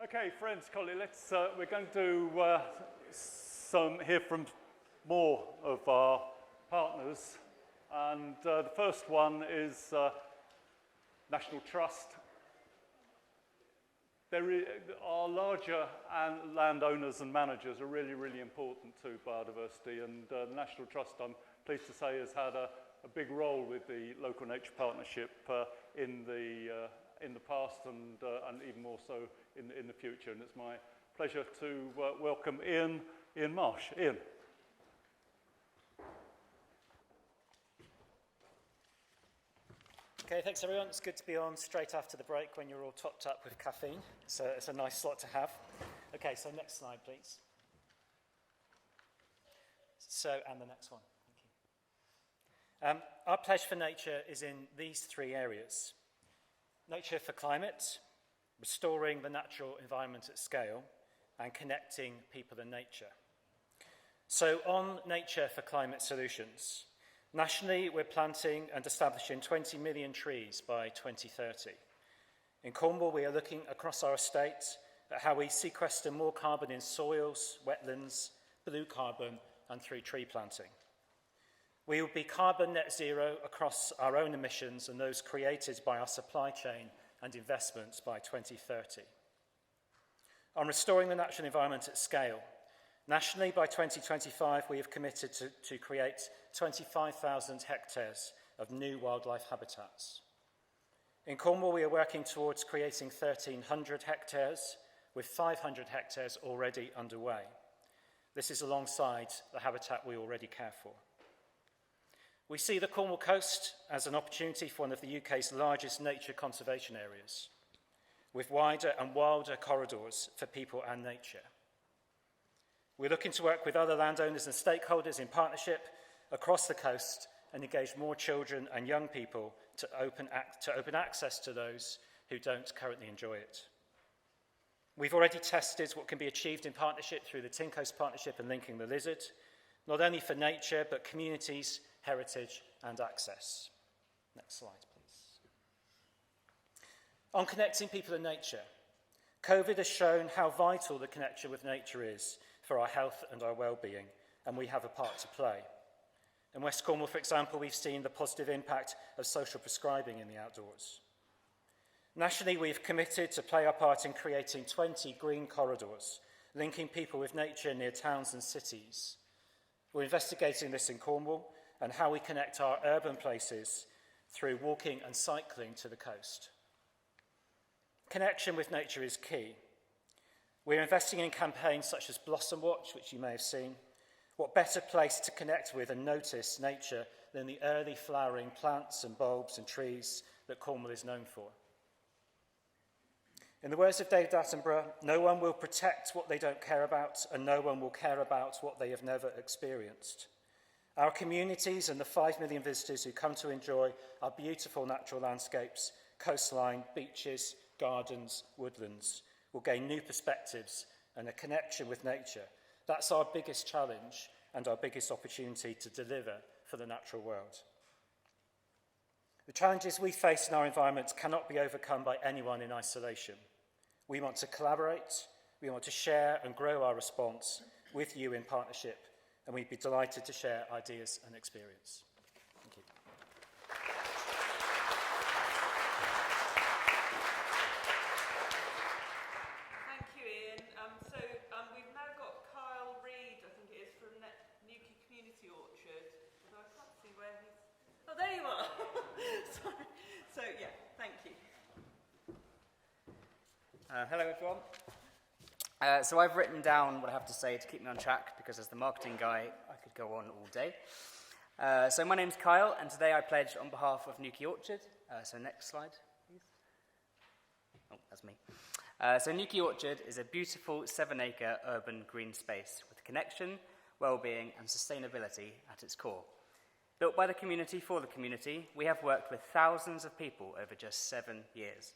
Okay, friends, colleagues, we're going to hear from more of our partners. And the first one is National Trust. Our larger landowners and managers are really, really important to biodiversity, and the National Trust, I'm pleased to say, has had a big role with the Local Nature Partnership in the past and even more so in the future. And it's my pleasure to welcome Ian Marsh. Ian. Okay, thanks everyone. It's good to be on straight after the break when you're all topped up with caffeine. So it's a nice slot to have. Okay, so next slide, please. And the next one. Thank you. Our pledge for nature is in these three areas. Nature for climate, restoring the natural environment at scale, and connecting people and nature. So on nature for climate solutions, nationally we're planting and establishing 20 million trees by 2030. In Cornwall we are looking across our estate at how we sequester more carbon in soils, wetlands, blue carbon, and through tree planting. We will be carbon net zero across our own emissions and those created by our supply chain and investments by 2030. On restoring the natural environment at scale, nationally by 2025 we have committed to create 25,000 hectares of new wildlife habitats. In Cornwall we are working towards creating 1,300 hectares, with 500 hectares already underway. This is alongside the habitat we already care for. We see the Cornwall coast as an opportunity for one of the UK's largest nature conservation areas, with wider and wilder corridors for people and nature. We're looking to work with other landowners and stakeholders in partnership across the coast and engage more children and young people to open access to those who don't currently enjoy it. We've already tested what can be achieved in partnership through the Tincoast Partnership and Linking the Lizard, not only for nature, but communities, heritage, and access. Next slide, please. On connecting people and nature, COVID has shown how vital the connection with nature is for our health and our well-being, and we have a part to play. In West Cornwall, for example, we've seen the positive impact of social prescribing in the outdoors. Nationally, we've committed to play our part in creating 20 green corridors, linking people with nature near towns and cities. We're investigating this in Cornwall and how we connect our urban places through walking and cycling to the coast. Connection with nature is key. We're investing in campaigns such as Blossom Watch, which you may have seen. What better place to connect with and notice nature than the early flowering plants and bulbs and trees that Cornwall is known for? In the words of David Attenborough, no one will protect what they don't care about, and no one will care about what they have never experienced. Our communities and the 5 million visitors who come to enjoy our beautiful natural landscapes, coastline, beaches, gardens, woodlands, will gain new perspectives and a connection with nature. That's our biggest challenge and our biggest opportunity to deliver for the natural world. The challenges we face in our environment cannot be overcome by anyone in isolation. We want to collaborate, we want to share and grow our response with you in partnership, and we'd be delighted to share ideas and experience. Thank you. Thank you, Ian. We've now got Kyle Reid, I think it is, from Newquay Community Orchard. Although I can't see where he's... Oh, there you are. Sorry. So, yeah, thank you. Hello everyone. So I've written down what I have to say to keep me on track, because as the marketing guy, I could go on all day. So my name's Kyle, and today I pledge on behalf of Newquay Orchard. So next slide, please. Oh, that's me. So Newquay Orchard is a beautiful 7-acre urban green space with connection, well-being and sustainability at its core. Built by the community for the community, we have worked with thousands of people over just 7 years.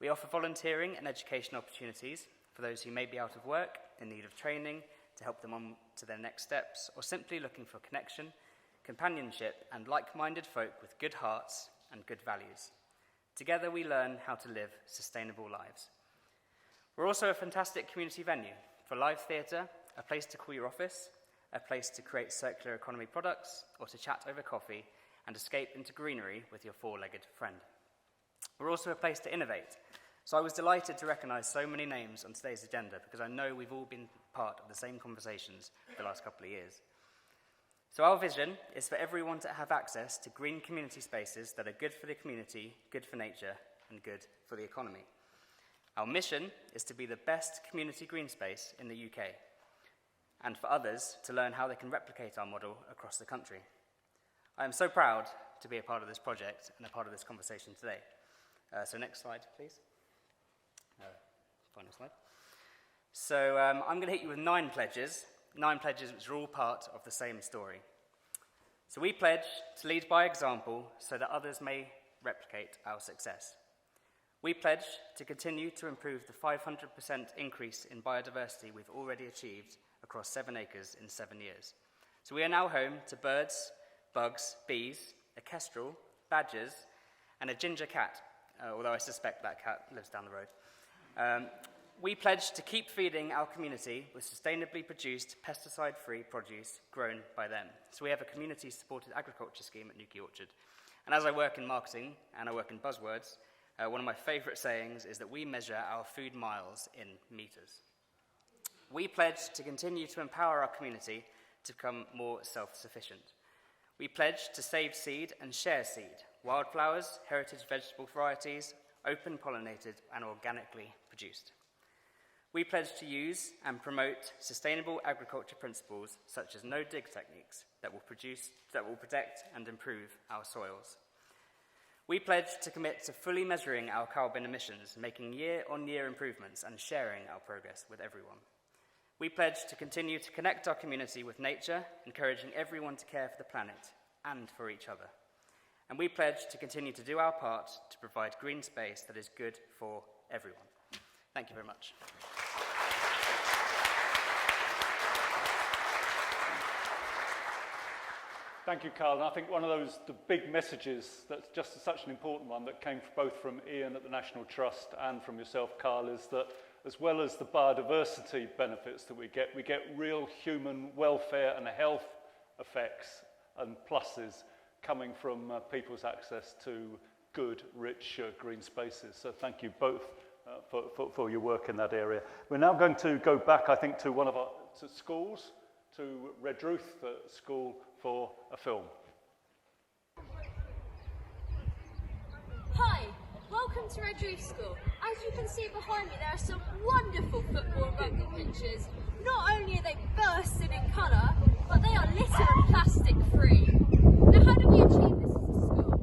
We offer volunteering and education opportunities for those who may be out of work, in need of training, to help them on to their next steps, or simply looking for connection, companionship, and like-minded folk with good hearts and good values. Together we learn how to live sustainable lives. We're also a fantastic community venue for live theatre, a place to call your office, a place to create circular economy products, or to chat over coffee and escape into greenery with your four-legged friend. We're also a place to innovate. So I was delighted to recognise so many names on today's agenda because I know we've all been part of the same conversations for the last couple of years. So our vision is for everyone to have access to green community spaces that are good for the community, good for nature, and good for the economy. Our mission is to be the best community green space in the UK, and for others to learn how they can replicate our model across the country. I am so proud to be a part of this project and a part of this conversation today. So next slide, please. Final slide. So I'm going to hit you with 9 pledges which are all part of the same story. So we pledge to lead by example so that others may replicate our success. We pledge to continue to improve the 500% increase in biodiversity we've already achieved across 7 acres in 7 years. So we are now home to birds, bugs, bees, a kestrel, badgers, and a ginger cat, although I suspect that cat lives down the road. We pledge to keep feeding our community with sustainably produced, pesticide-free produce grown by them. So we have a community-supported agriculture scheme at Newquay Orchard. And as I work in marketing and I work in buzzwords, one of my favourite sayings is that we measure our food miles in metres. We pledge to continue to empower our community to become more self-sufficient. We pledge to save seed and share seed, wildflowers, heritage vegetable varieties, open pollinated and organically produced. We pledge to use and promote sustainable agriculture principles such as no-dig techniques that will protect and improve our soils. We pledge to commit to fully measuring our carbon emissions, making year-on-year improvements and sharing our progress with everyone. We pledge to continue to connect our community with nature, encouraging everyone to care for the planet and for each other. And we pledge to continue to do our part to provide green space that is good for everyone. Thank you very much. Thank you, Carl. And I think one of the big messages that's just such an important one that came both from Ian at the National Trust and from yourself, Carl, is that as well as the biodiversity benefits that we get real human welfare and health effects and pluses coming from people's access to good, rich green spaces. So thank you both for your work in that area. We're now going to go back, I think, to one of our schools, to Redruth School, for a film. Hi, welcome to Redruth School. As you can see behind me, there are some wonderful football and rugby pitches. Not only are they bursting in colour, but they are litter and plastic free. Now, how do we achieve this as a school?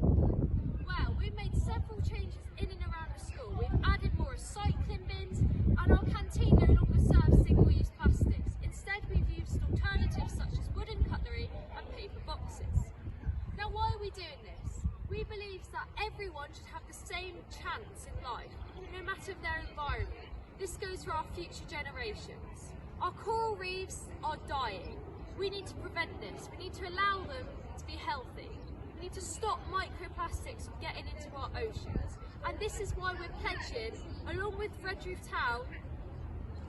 Well, we've made several changes in and around the school. We've added more recycling bins, and our canteen no longer serves single-use plastics. Instead, we've used alternatives such as wooden cutlery and paper boxes. Now, why are we doing this? We believe that everyone should have the same chance in life, no matter their environment. This goes for our future generations. Our coral reefs are dying. We need to prevent this. We need to allow them to be healthy. We need to stop microplastics from getting into our oceans. And this is why we're pledging, along with Redruth Town,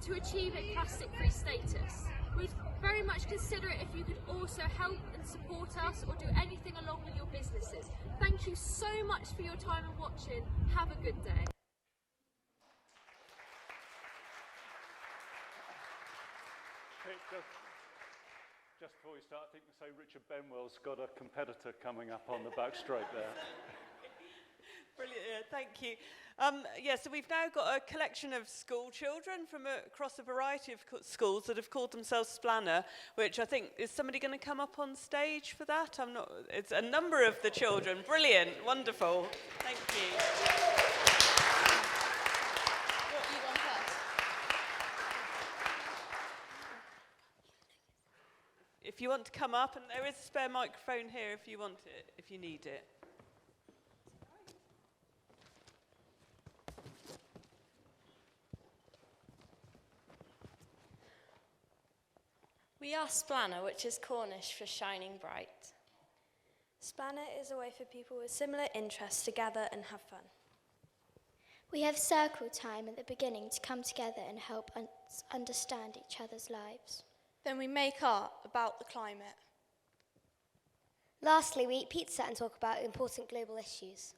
to achieve a plastic-free status. We'd very much consider it if you could also help and support us or do anything along with your businesses. Thank you so much for your time and watching. Have a good day. Just before we start, I think we say Richard Benwell's got a competitor coming up on the back straight there. Brilliant, yeah, thank you. So we've now got a collection of school children from across a variety of schools that have called themselves Splanner, which I think, is somebody going to come up on stage for that? It's a number of the children. Brilliant, wonderful. Thank you. What you want first? If you want to come up, and there is a spare microphone here if you want it, if you need it. We are Splanner, which is Cornish for shining bright. Splanner is a way for people with similar interests to gather and have fun. We have circle time at the beginning to come together and help us understand each other's lives. Then we make art about the climate. Lastly, we eat pizza and talk about important global issues.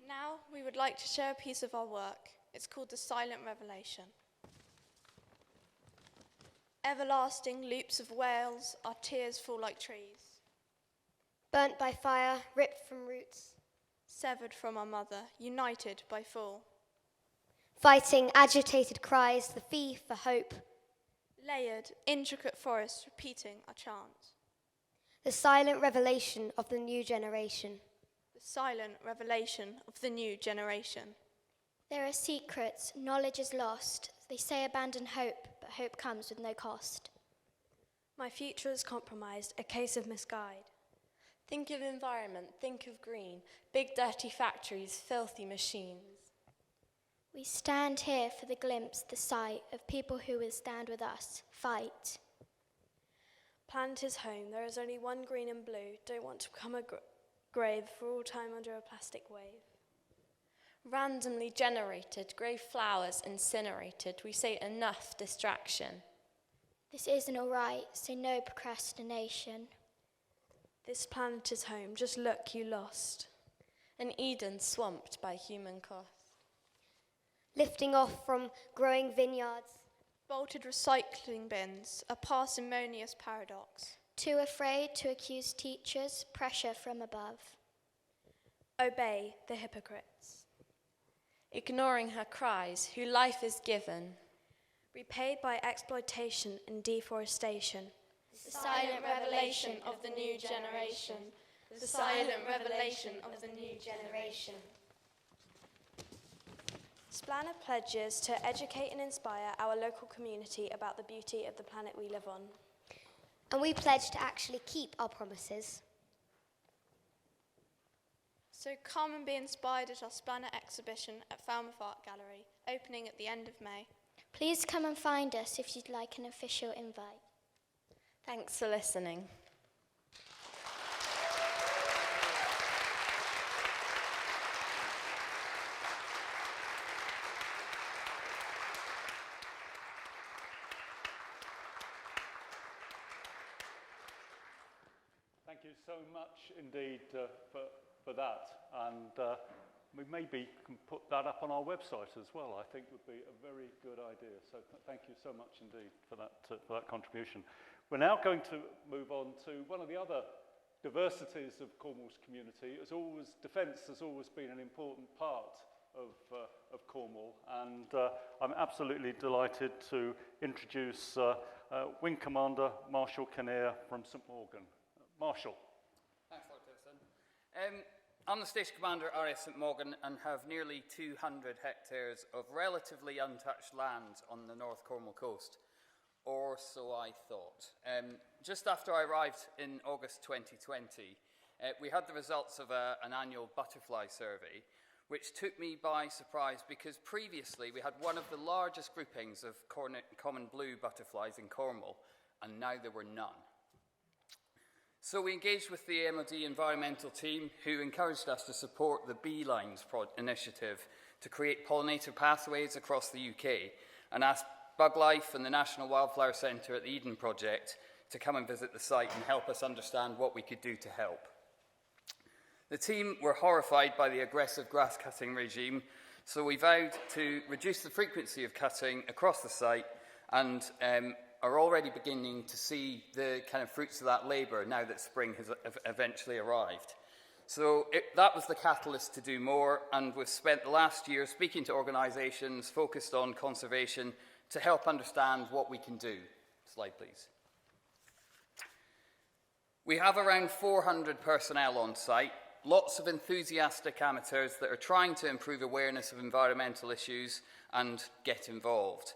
Now we would like to share a piece of our work. It's called The Silent Revelation. Everlasting loops of whales, our tears fall like trees. Burnt by fire, ripped from roots. Severed from our mother, united by fall. Fighting agitated cries, the fee for hope. Layered, intricate forests repeating our chant. The silent revelation of the new generation. The silent revelation of the new generation. There are secrets, knowledge is lost. They say abandon hope, but hope comes with no cost. My future is compromised, a case of misguide. Think of environment, think of green, big dirty factories, filthy machines. We stand here for the glimpse, the sight of people who will stand with us, fight. Planet is home, there is only one green and blue. Don't want to become a grave for all time under a plastic wave. Randomly generated, grey flowers incinerated. We say enough distraction. This isn't all right, so no procrastination. This planet is home, just look, you lost. An Eden swamped by human cost. Lifting off from growing vineyards. Bolted recycling bins, a parsimonious paradox. Too afraid to accuse teachers, pressure from above. Obey the hypocrites. Ignoring her cries, who life is given. Repaid by exploitation and deforestation. The silent revelation of the new generation. The silent revelation of the new generation. Splana pledges to educate and inspire our local community about the beauty of the planet we live on. And we pledge to actually keep our promises. So come and be inspired at our Splana exhibition at Falmouth Art Gallery, opening at the end of May. Please come and find us if you'd like an official invite. Thanks for listening. Thank you so much indeed for that, and we maybe can put that up on our website as well. I think would be a very good idea. So thank you so much indeed for that contribution. We're now going to move on to one of the other diversities of Cornwall's community. As always, defence has always been an important part of Cornwall, and I'm absolutely delighted to introduce Wing Commander Marshall Kinnear from St Morgan. Marshall. Thanks, Lord Tilson. I'm the Station Commander at RAF St Morgan and have nearly 200 hectares of relatively untouched land on the North Cornwall coast, or so I thought. Just after I arrived in August 2020, we had the results of an annual butterfly survey, which took me by surprise because previously we had one of the largest groupings of common blue butterflies in Cornwall, and now there were none. So we engaged with the MOD environmental team, who encouraged us to support the Beelines initiative to create pollinator pathways across the UK, and asked BugLife and the National Wildflower Centre at the Eden Project to come and visit the site and help us understand what we could do to help. The team were horrified by the aggressive grass cutting regime, so we vowed to reduce the frequency of cutting across the site, and are already beginning to see the kind of fruits of that labour now that spring has eventually arrived. So that was the catalyst to do more, and we've spent the last year speaking to organisations focused on conservation to help understand what we can do. Slide, please. We have around 400 personnel on site, lots of enthusiastic amateurs that are trying to improve awareness of environmental issues and get involved.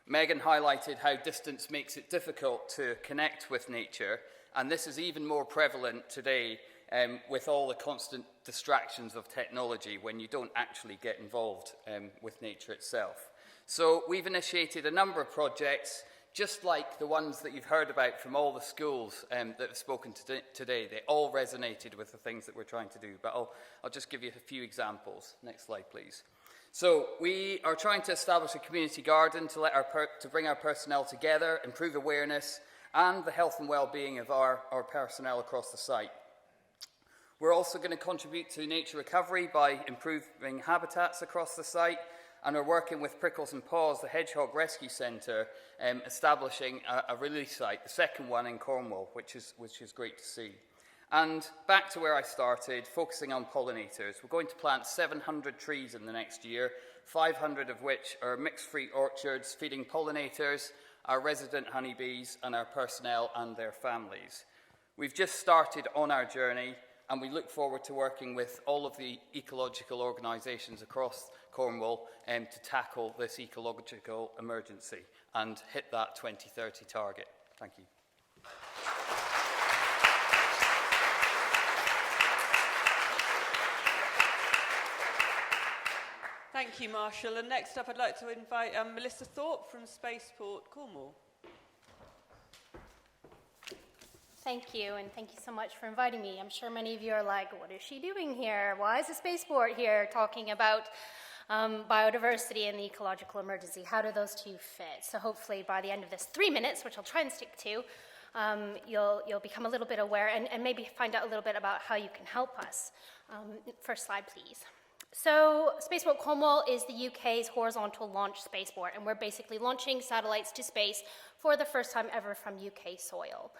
Megan highlighted how distance makes it difficult to connect with nature, and this is even more prevalent today with all the constant distractions of technology when you don't actually get involved with nature itself. So we've initiated a number of projects, just like the ones that you've heard about from all the schools that have spoken today. They all resonated with the things that we're trying to do, but I'll just give you a few examples. Next slide, please. So we are trying to establish a community garden to bring our personnel together, improve awareness and the health and well-being of our personnel across the site. We're also going to contribute to nature recovery by improving habitats across the site, and are working with Prickles and Paws, the Hedgehog Rescue Centre, establishing a release site, the second one in Cornwall, which is great to see. And back to where I started, focusing on pollinators. We're going to plant 700 trees in the next year, 500 of which are mixed fruit orchards feeding pollinators, our resident honeybees, and our personnel and their families. We've just started on our journey, and we look forward to working with all of the ecological organisations across Cornwall to tackle this ecological emergency and hit that 2030 target. Thank you. Thank you, Marshall. And next up, I'd like to invite Melissa Thorpe from Spaceport Cornwall. Thank you, and thank you so much for inviting me. I'm sure many of you are like, what is she doing here? Why is the spaceport here talking about biodiversity and the ecological emergency? How do those two fit? So hopefully by the end of this 3 minutes, which I'll try and stick to, you'll become a little bit aware and maybe find out a little bit about how you can help us. First slide, please. So Spaceport Cornwall is the UK's horizontal launch spaceport, and we're basically launching satellites to space for the first time ever from UK soil.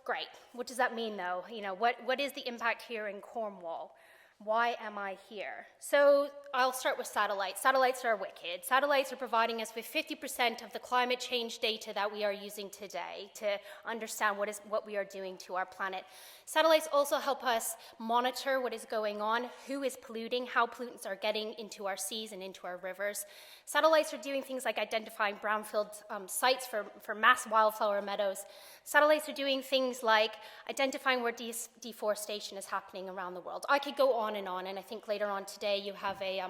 Great. What does that mean, though? You know, what is the impact here in Cornwall? Why am I here? So I'll start with satellites. Satellites are wicked. Satellites are providing us with 50% of the climate change data that we are using today to understand what we are doing to our planet. Satellites also help us monitor what is going on, who is polluting, how pollutants are getting into our seas and into our rivers. Satellites are doing things like identifying brownfield sites for mass wildflower meadows. Satellites are doing things like identifying where deforestation is happening around the world. I could go on, and I think later on today you have a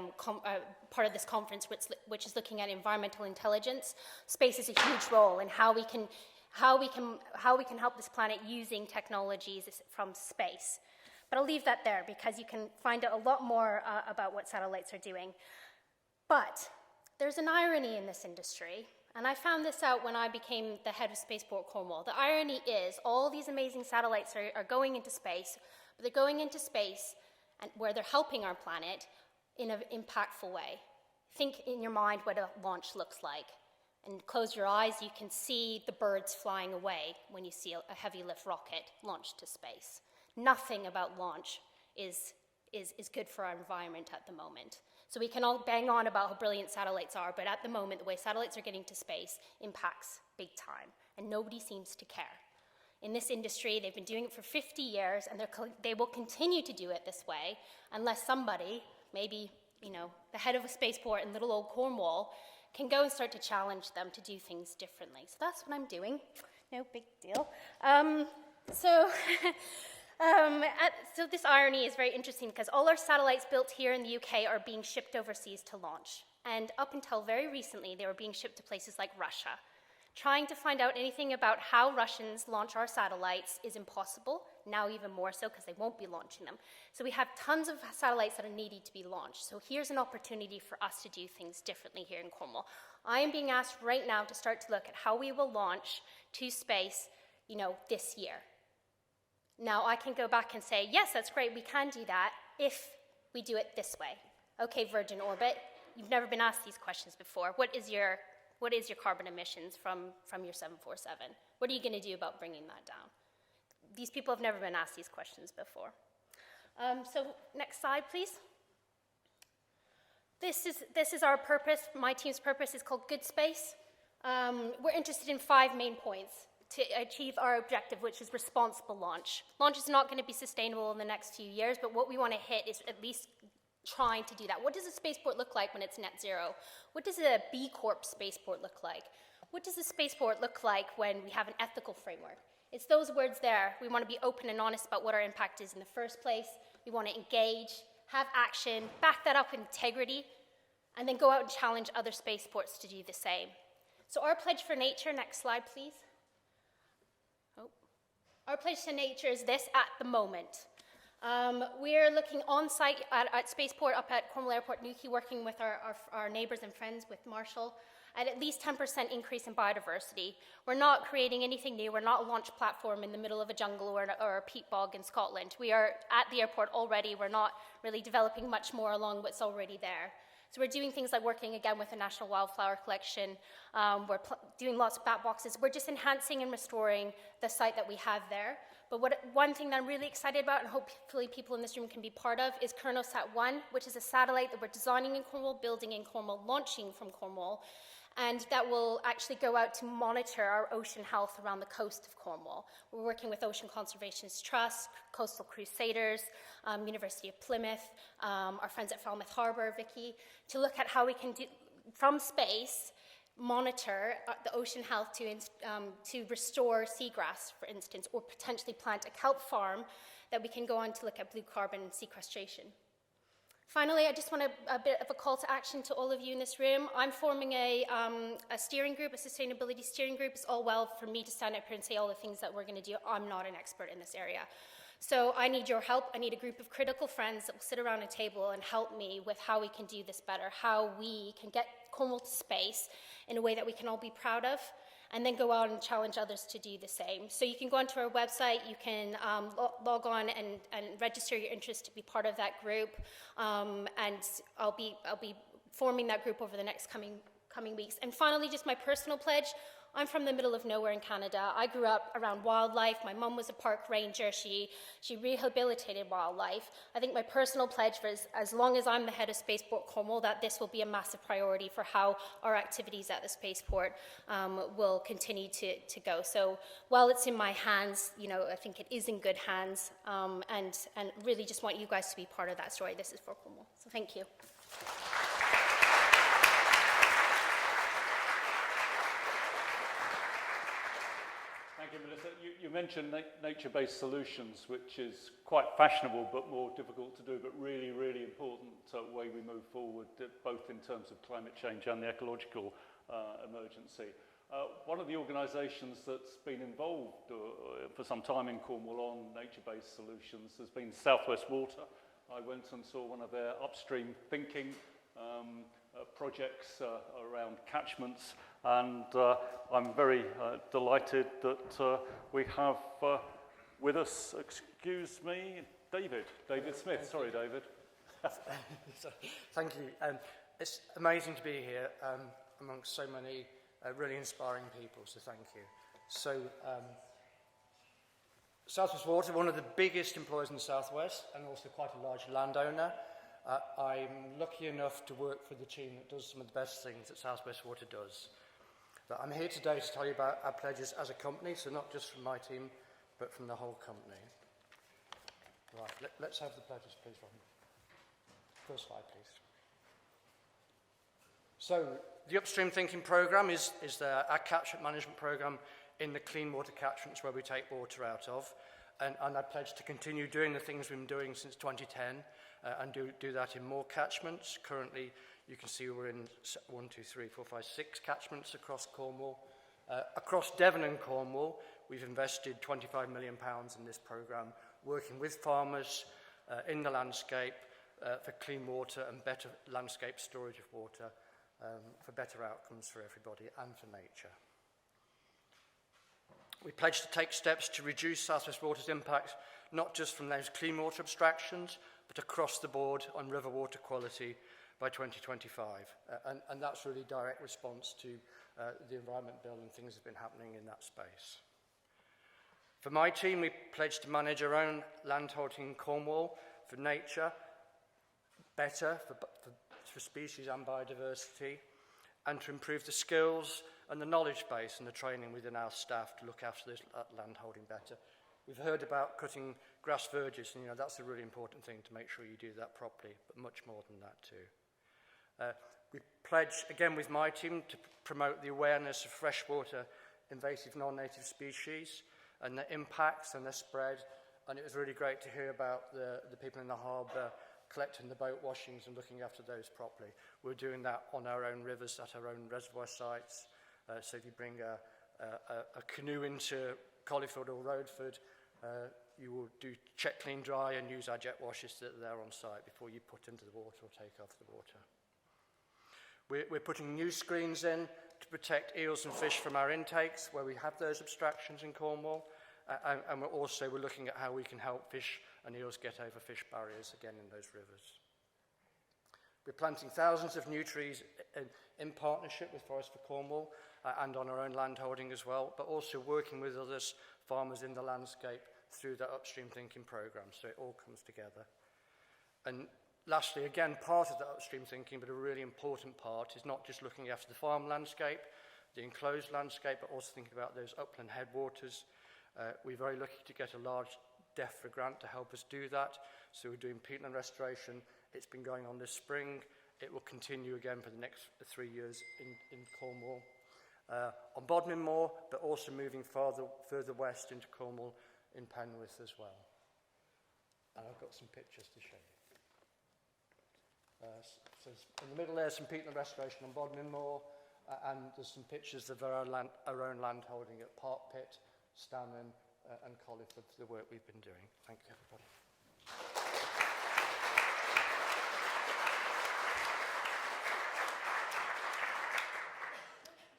part of this conference which is looking at environmental intelligence. Space is a huge role in how we can help this planet using technologies from space. But I'll leave that there because you can find out a lot more about what satellites are doing. But there's an irony in this industry, and I found this out when I became the head of Spaceport Cornwall. The irony is all these amazing satellites are going into space, but they're going into space and where they're helping our planet in an impactful way. Think in your mind what a launch looks like. And close your eyes, you can see the birds flying away when you see a heavy lift rocket launched to space. Nothing about launch is good for our environment at the moment. So we can all bang on about how brilliant satellites are, but at the moment, the way satellites are getting to space impacts big time, and nobody seems to care. In this industry, they've been doing it for 50 years, and they will continue to do it this way unless somebody, maybe the head of a spaceport in little old Cornwall, can go and start to challenge them to do things differently. So that's what I'm doing. No big deal. So this irony is very interesting because all our satellites built here in the UK are being shipped overseas to launch. And up until very recently, they were being shipped to places like Russia. Trying to find out anything about how Russians launch our satellites is impossible, now even more so because they won't be launching them. So we have tons of satellites that are needing to be launched. So here's an opportunity for us to do things differently here in Cornwall. I am being asked right now to start to look at how we will launch to space, this year. Now I can go back and say, yes, that's great, we can do that if we do it this way. Okay, Virgin Orbit, you've never been asked these questions before. What is your carbon emissions from your 747? What are you going to do about bringing that down? These people have never been asked these questions before. So next slide, please. This is our purpose. My team's purpose is called Good Space. We're interested in 5 main points to achieve our objective, which is responsible launch. Launch is not going to be sustainable in the next few years, but what we want to hit is at least trying to do that. What does a spaceport look like when it's net zero? What does a B Corp spaceport look like? What does a spaceport look like when we have an ethical framework? It's those words there. We want to be open and honest about what our impact is in the first place. We want to engage, have action, back that up with integrity, and then go out and challenge other spaceports to do the same. So our pledge for nature, next slide, please. Our pledge to nature is this at the moment. We're looking on-site at Spaceport up at Cornwall Airport, Newquay, working with our neighbours and friends with Marshall, at least 10% increase in biodiversity. We're not creating anything new. We're not a launch platform in the middle of a jungle or a peat bog in Scotland. We are at the airport already. We're not really developing much more along what's already there. So we're doing things like working again with the National Wildflower Collection. We're doing lots of bat boxes. We're just enhancing and restoring the site that we have there. But one thing that I'm really excited about, and hopefully people in this room can be part of, is KernoSat-1, which is a satellite that we're designing in Cornwall, building in Cornwall, launching from Cornwall, and that will actually go out to monitor our ocean health around the coast of Cornwall. We're working with Ocean Conservation's Trust, Coastal Crusaders, University of Plymouth, our friends at Falmouth Harbour, Vicky, to look at how we can, from space, monitor the ocean health to restore seagrass, for instance, or potentially plant a kelp farm that we can go on to look at blue carbon sequestration. Finally, I just want a bit of a call to action to all of you in this room. I'm forming a steering group, a sustainability steering group. It's all well for me to stand up here and say all the things that we're going to do. I'm not an expert in this area. So I need your help. I need a group of critical friends that will sit around a table and help me with how we can do this better, how we can get Cornwall to space in a way that we can all be proud of, and then go out and challenge others to do the same. So you can go onto our website, you can log on and register your interest to be part of that group, and I'll be forming that group over the next coming weeks. And finally, just my personal pledge. I'm from the middle of nowhere in Canada. I grew up around wildlife. My mum was a park ranger. She rehabilitated wildlife. I think my personal pledge for as long as I'm the head of Spaceport Cornwall, that this will be a massive priority for how our activities at the spaceport will continue to go. So while it's in my hands, I think it is in good hands, and really just want you guys to be part of that story. This is for Cornwall. So thank you. Thank you, Melissa. You mentioned nature-based solutions, which is quite fashionable but more difficult to do, but really, really important way we move forward, both in terms of climate change and the ecological emergency. One of the organisations that's been involved for some time in Cornwall on nature-based solutions has been South West Water. I went and saw one of their upstream thinking projects around catchments, and I'm very delighted that we have with us, excuse me, David Smith. Sorry, David. Thank you. It's amazing to be here amongst so many really inspiring people, so thank you. So, South West Water, one of the biggest employers in the South West and also quite a large landowner. I'm lucky enough to work for the team that does some of the best things that South West Water does. But I'm here today to tell you about our pledges as a company, so not just from my team, but from the whole company. Right, let's have the pledges, please, Robin. First slide, please. So, the Upstream Thinking Programme is our catchment management programme in the clean water catchments where we take water out of. And I pledge to continue doing the things we've been doing since 2010 and do that in more catchments. Currently, you can see we're in 6 catchments across Cornwall. Across Devon and Cornwall, we've invested £25 million in this programme, working with farmers in the landscape for clean water and better landscape storage of water for better outcomes for everybody and for nature. We pledge to take steps to reduce South West Water's impact, not just from those clean water abstractions, but across the board on river water quality by 2025. And that's really direct response to the Environment Bill and things that have been happening in that space. For my team, we pledge to manage our own landholding in Cornwall for nature, better for species and biodiversity, and to improve the skills and the knowledge base and the training within our staff to look after this landholding better. We've heard about cutting grass verges, and that's a really important thing to make sure you do that properly, but much more than that too. We pledge, again with my team, to promote the awareness of freshwater invasive non-native species and their impacts and their spread, and it was really great to hear about the people in the harbour collecting the boat washings and looking after those properly. We're doing that on our own rivers, at our own reservoir sites. So if you bring a canoe into Collyford or Rodeford, you will do check, clean, dry and use our jet washers that are there on site before you put into the water or take off the water. We're putting new screens in to protect eels and fish from our intakes where we have those abstractions in Cornwall. And we're looking at how we can help fish and eels get over fish barriers again in those rivers. We're planting thousands of new trees in partnership with Forest for Cornwall and on our own land holding as well, but also working with others, farmers in the landscape through the upstream thinking programme, so it all comes together. And lastly, again, part of the upstream thinking, but a really important part, is not just looking after the farm landscape, the enclosed landscape, but also thinking about those upland headwaters. We're very lucky to get a large DEFRA grant to help us do that. So we're doing peatland restoration. It's been going on this spring. It will continue again for the next 3 years in Cornwall. On Bodmin Moor, but also moving further west into Cornwall in Penrith as well. And I've got some pictures to show you. So in the middle there's some peatland restoration on Bodmin Moor, and there's some pictures of our own land holding at Park Pit, Stannon and Colliff of the work we've been doing. Thank you, everybody.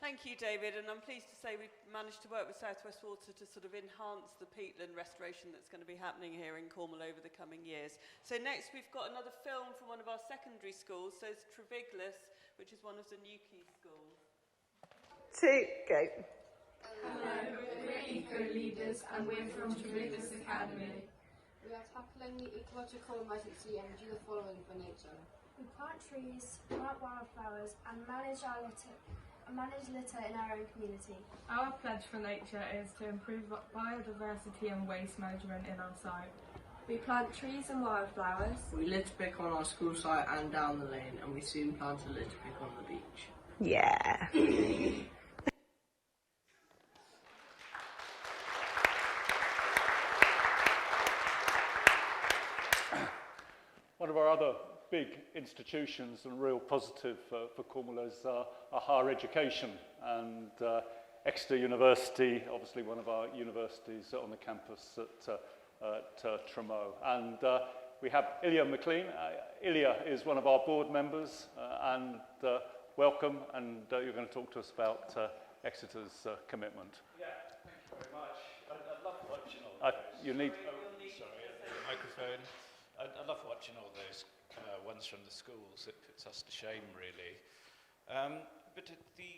Thank you, David, and I'm pleased to say we've managed to work with South West Water to sort of enhance the peatland restoration that's going to be happening here in Cornwall over the coming years. So next we've got another film from one of our secondary schools, so it's Treviglas, which is one of the Newquay schools. 2, go. Hello, we're eco-leaders and we're from Treviglas Academy. We are tackling the ecological emergency and do the following for nature. We plant trees, plant wildflowers and manage litter in our own community. Our pledge for nature is to improve biodiversity and waste management in our site. We plant trees and wildflowers. We litter pick on our school site and down the lane, and we soon plant a litter pick on the beach. Yeah. One of our other big institutions and real positive for Cornwall is our higher education, and Exeter University, obviously one of our universities on the campus at Tremoe. And we have Ilya McLean. Ilya is one of our board members, and welcome, and you're going to talk to us about Exeter's commitment. Yeah, thank you very much. I love watching all those. You need... Sorry, microphone. I love watching all those ones from the schools. It puts us to shame, really. But at the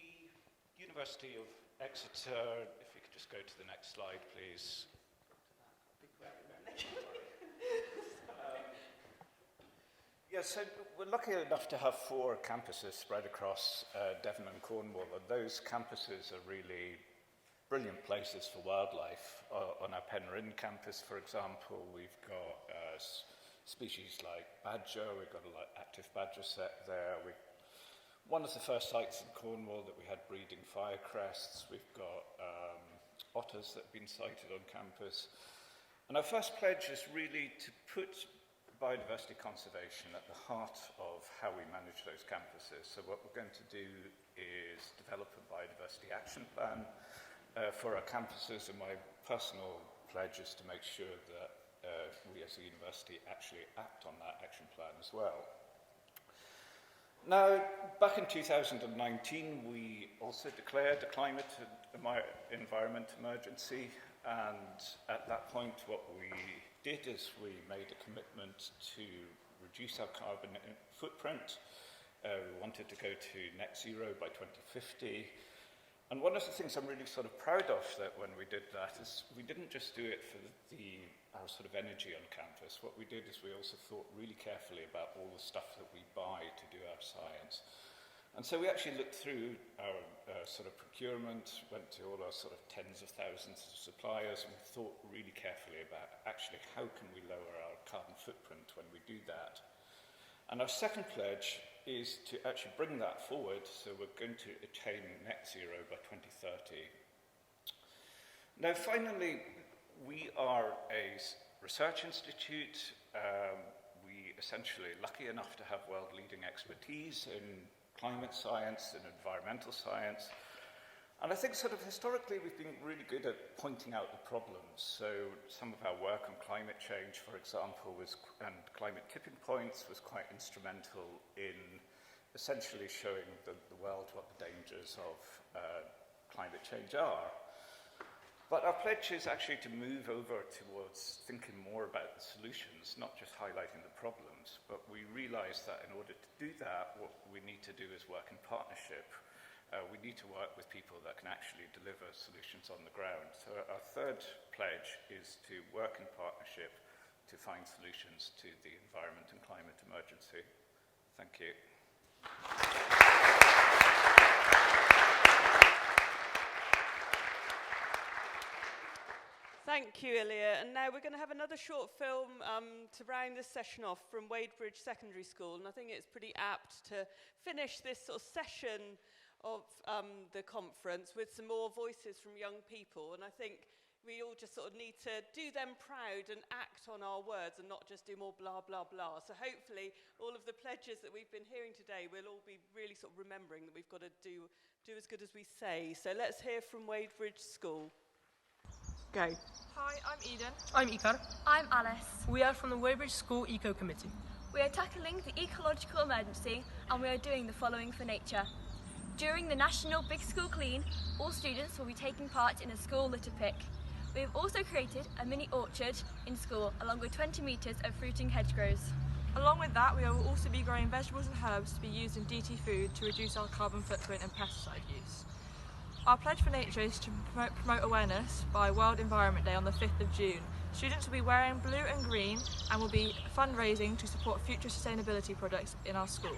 University of Exeter, if you could just go to the next slide, please. Yeah, so we're lucky enough to have 4 campuses spread across Devon and Cornwall, and those campuses are really brilliant places for wildlife. On our Penryn campus, for example, we've got species like badger. We've got an active badger set there. One of the first sites in Cornwall that we had breeding firecrests. We've got otters that have been sighted on campus. And our first pledge is really to put biodiversity conservation at the heart of how we manage those campuses. So what we're going to do is develop a biodiversity action plan for our campuses, and my personal pledge is to make sure that we as a university actually act on that action plan as well. Now, back in 2019, we also declared a climate and environment emergency, and at that point what we did is we made a commitment to reduce our carbon footprint. We wanted to go to net zero by 2050. And one of the things I'm really sort of proud of that when we did that is we didn't just do it for our sort of energy on campus. What we did is we also thought really carefully about all the stuff that we buy to do our science. And so we actually looked through our sort of procurement, went to all our sort of tens of thousands of suppliers, and we thought really carefully about actually how can we lower our carbon footprint when we do that. And our second pledge is to actually bring that forward, so we're going to attain net zero by 2030. Now, finally, we are a research institute. We essentially lucky enough to have world-leading expertise in climate science and environmental science. And I think sort of historically we've been really good at pointing out the problems. So some of our work on climate change, for example, and climate tipping points was quite instrumental in essentially showing the world what the dangers of climate change are. But our pledge is actually to move over towards thinking more about the solutions, not just highlighting the problems. But we realise that in order to do that, what we need to do is work in partnership. We need to work with people that can actually deliver solutions on the ground. So our third pledge is to work in partnership to find solutions to the environment and climate emergency. Thank you. Thank you, Ilya. And now we're going to have another short film to round this session off from Wadebridge Secondary School. And I think it's pretty apt to finish this sort of session of the conference with some more voices from young people. And I think we all just sort of need to do them proud and act on our words and not just do more blah, blah, blah. So hopefully all of the pledges that we've been hearing today, we'll all be really sort of remembering that we've got to do as good as we say. So let's hear from Wadebridge School. Go. Hi, I'm Eden. I'm Ikar. I'm Alice. We are from the Wadebridge School Eco Committee. We are tackling the ecological emergency and we are doing the following for nature. During the National Big School Clean, all students will be taking part in a school litter pick. We have also created a mini orchard in school along with 20 metres of fruiting hedgerows. Along with that, we will also be growing vegetables and herbs to be used in DT food to reduce our carbon footprint and pesticide use. Our pledge for nature is to promote awareness by World Environment Day on the 5th of June. Students will be wearing blue and green and will be fundraising to support future sustainability projects in our school.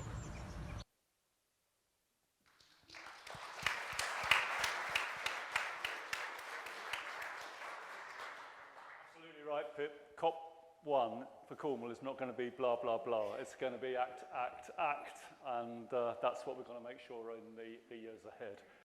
Absolutely right, Pip. COP1 for Cornwall is not going to be blah, blah, blah. It's going to be act, act, act. And that's what we're going to make sure in the years ahead.